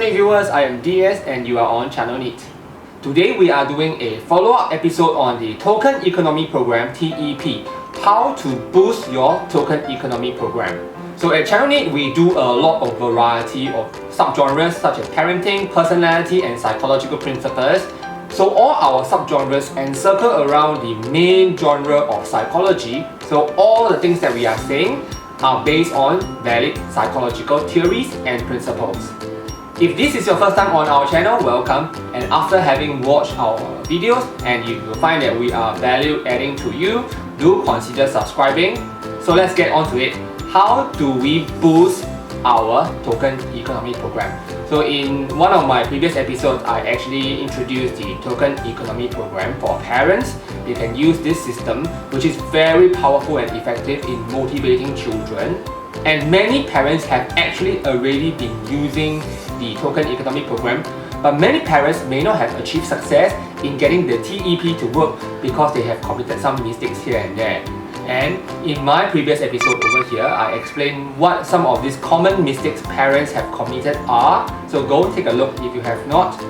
ChannelNeat viewers, I am DS and you are on ChannelNeat. Today we are doing a follow-up episode on the Token Economy Program TEP, how to boost your Token Economy Program. So at ChannelNeat we do a lot of variety of subgenres such as parenting, personality and psychological principles. So all our subgenres encircle around the main genre of psychology. So all the things that we are saying are based on valid psychological theories and principles. If this is your first time on our channel, welcome, and after having watched our videos and you will find that we are value adding to you, do consider subscribing. So let's get on to it. How do we boost our Token Economy Program? So in one of my previous episodes, I actually introduced the Token Economy Program for parents. They can use this system, which is very powerful and effective in motivating children. And many parents have actually already been using the Token Economy Program, but many parents may not have achieved success in getting the TEP to work because they have committed some mistakes here and there. And in my previous episode over here, I explained what some of these common mistakes parents have committed are. So go take a look if you have not.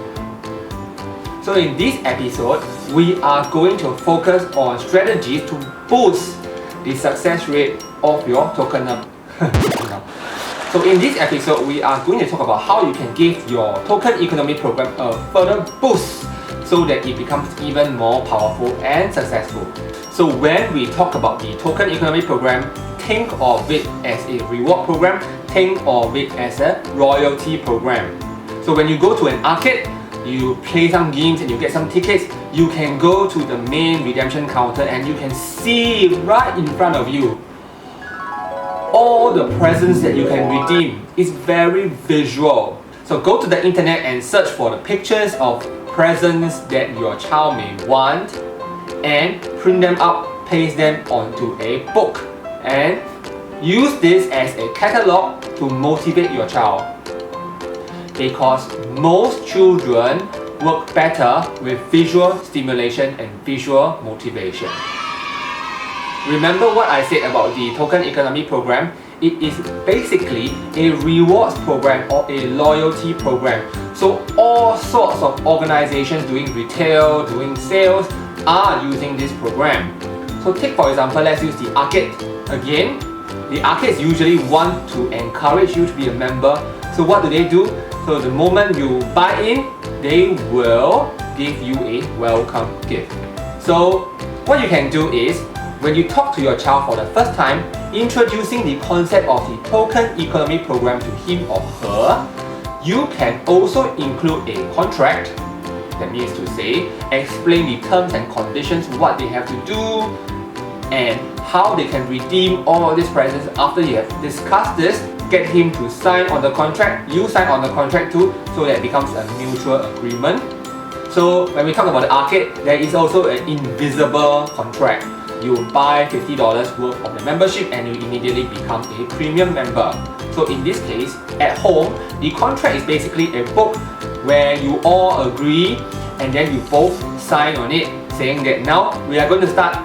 So in this episode, we are going to focus on strategies to boost the success rate of your token. So in this episode, we are going to talk about how you can give your Token Economy Program a further boost so that it becomes even more powerful and successful. So when we talk about the Token Economy Program, think of it as a reward program, think of it as a royalty program. So when you go to an arcade, you play some games and you get some tickets, you can go to the main redemption counter and you can see right in front of you all the presents that you can redeem. It's very visual. So go to the internet and search for the pictures of presents that your child may want and print them up, paste them onto a book and use this as a catalog to motivate your child. Because most children work better with visual stimulation and visual motivation. Remember what I said about the Token Economy Program? It is basically a rewards program or a loyalty program. So all sorts of organizations doing retail, doing sales are using this program. So take for example, let's use the arcade. Again, the arcades usually want to encourage you to be a member. So what do? So the moment you buy in, they will give you a welcome gift. So what you can do is, when you talk to your child for the first time, introducing the concept of the Token Economy Program to him or her, you can also include a contract. That means to say, explain the terms and conditions, what they have to do, and how they can redeem all of these presents. After you have discussed this, get him to sign on the contract, you sign on the contract too, so that it becomes a mutual agreement. So when we talk about the arcade, there is also an invisible contract. You buy $50 worth of the membership and you immediately become a premium member. So in this case, at home, the contract is basically a book where you all agree and then you both sign on it, saying that now we are going to start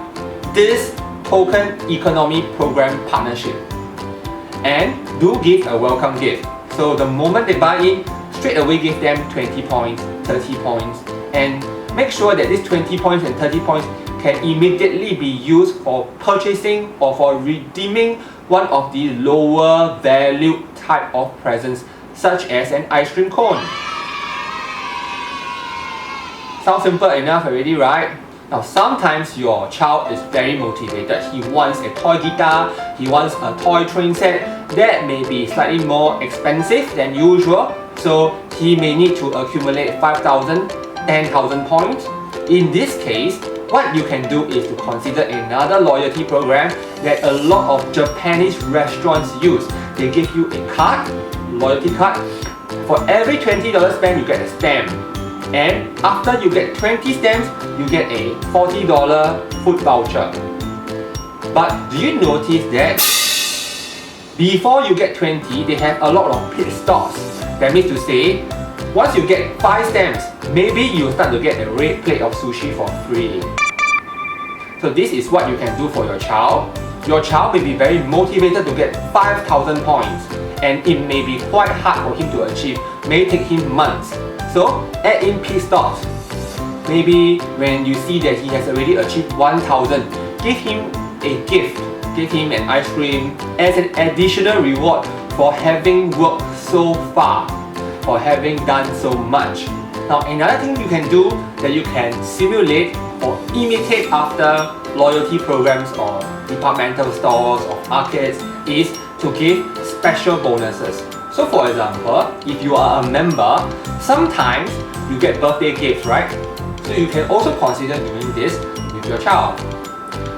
this Token Economy Program partnership. And do give a welcome gift. So the moment they buy in, straight away give them 20 points, 30 points, and make sure that these 20 points and 30 points can immediately be used for purchasing or for redeeming one of the lower value type of presents, such as an ice cream cone. Sounds simple enough already, right? Now sometimes your child is very motivated. He wants a toy guitar, he wants a toy train set that may be slightly more expensive than usual. So he may need to accumulate 5,000, 10,000 points. In this case, what you can do is to consider another loyalty program that a lot of Japanese restaurants use. They give you a card, loyalty card. For every $20 spent, you get a stamp. And after you get 20 stamps, you get a $40 food voucher. But do you notice that before you get 20, they have a lot of pit stops? That means to say, once you get 5 stamps, maybe you start to get a red plate of sushi for free. So this is what you can do for your child. Your child may be very motivated to get 5,000 points. and it may be quite hard for him to achieve, may take him months. So add in pit stops. Maybe when you see that he has already achieved 1000, give him a gift, give him an ice cream as an additional reward for having worked so far, for having done so much. Now another thing you can do that you can simulate or imitate after loyalty programs or departmental stores or arcades is to give special bonuses. So for example, if you are a member, sometimes you get birthday gifts, right? So you can also consider doing this with your child.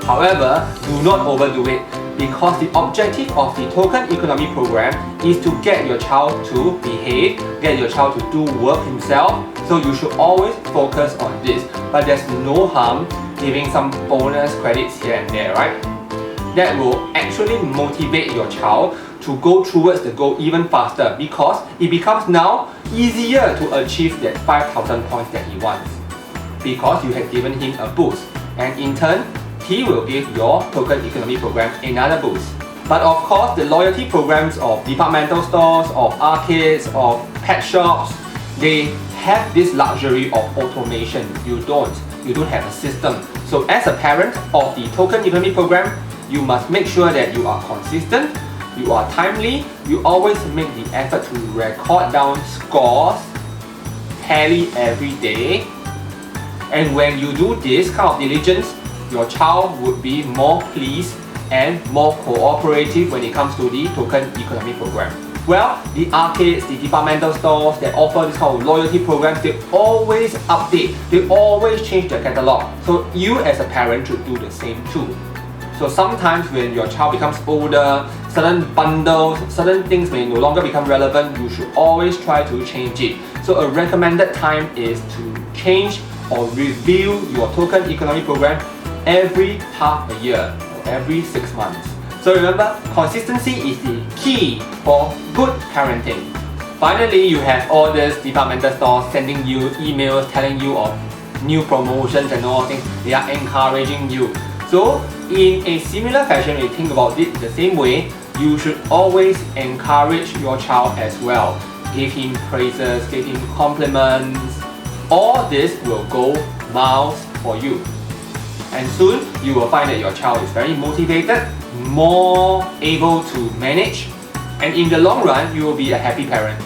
However, do not overdo it because the objective of the token economy program is to get your child to behave, get your child to do work himself. So you should always focus on this. But there's no harm giving some bonus credits here and there, right? That will actually motivate your child to go towards the goal even faster because it becomes now easier to achieve that 5,000 points that he wants because you have given him a boost, and in turn he will give your token economy program another boost. But of course, the loyalty programs of departmental stores, of arcades, of pet shops, they have this luxury of automation. You don't have a system. So as a parent of the token economy program, you must make sure that you are consistent, you are timely, you always make the effort to record down scores, tally every day. And when you do this kind of diligence, your child would be more pleased and more cooperative when it comes to the token economy program. Well, the arcades, the departmental stores that offer this kind of loyalty programs, they always update, they always change their catalog. So you as a parent should do the same too. So sometimes when your child becomes older, certain bundles, certain things may no longer become relevant, you should always try to change it. So a recommended time is to change or review your token economy program every half a year or every 6 months. So remember, consistency is the key for good parenting. Finally, you have all these departmental stores sending you emails telling you of new promotions and all things. They are encouraging you. So in a similar fashion, when you think about it the same way, you should always encourage your child as well. Give him praises, give him compliments. All this will go miles for you. And soon, you will find that your child is very motivated, more able to manage, and in the long run, you will be a happy parent.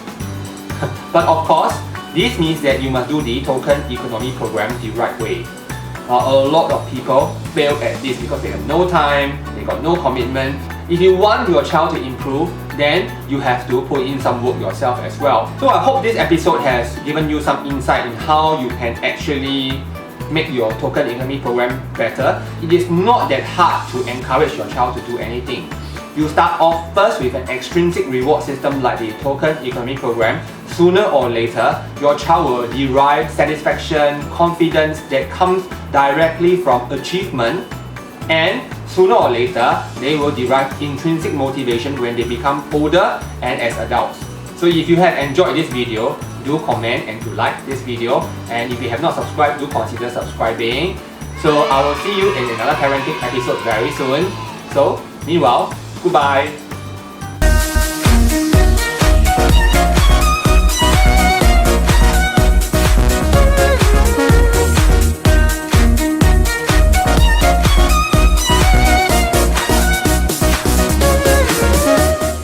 But of course, this means that you must do the token economy program the right way. A lot of people fail at this because they have no time, they got no commitment. If you want your child to improve, then you have to put in some work yourself as well. So I hope this episode has given you some insight in how you can actually make your token economy program better. It is not that hard to encourage your child to do anything. You start off first with an extrinsic reward system like the token economy program. Sooner or later, your child will derive satisfaction, confidence that comes directly from achievement, and sooner or later, they will derive intrinsic motivation when they become older and as adults. So if you have enjoyed this video, do comment and do like this video, and if you have not subscribed, do consider subscribing. So I will see you in another parenting episode very soon. So meanwhile, goodbye.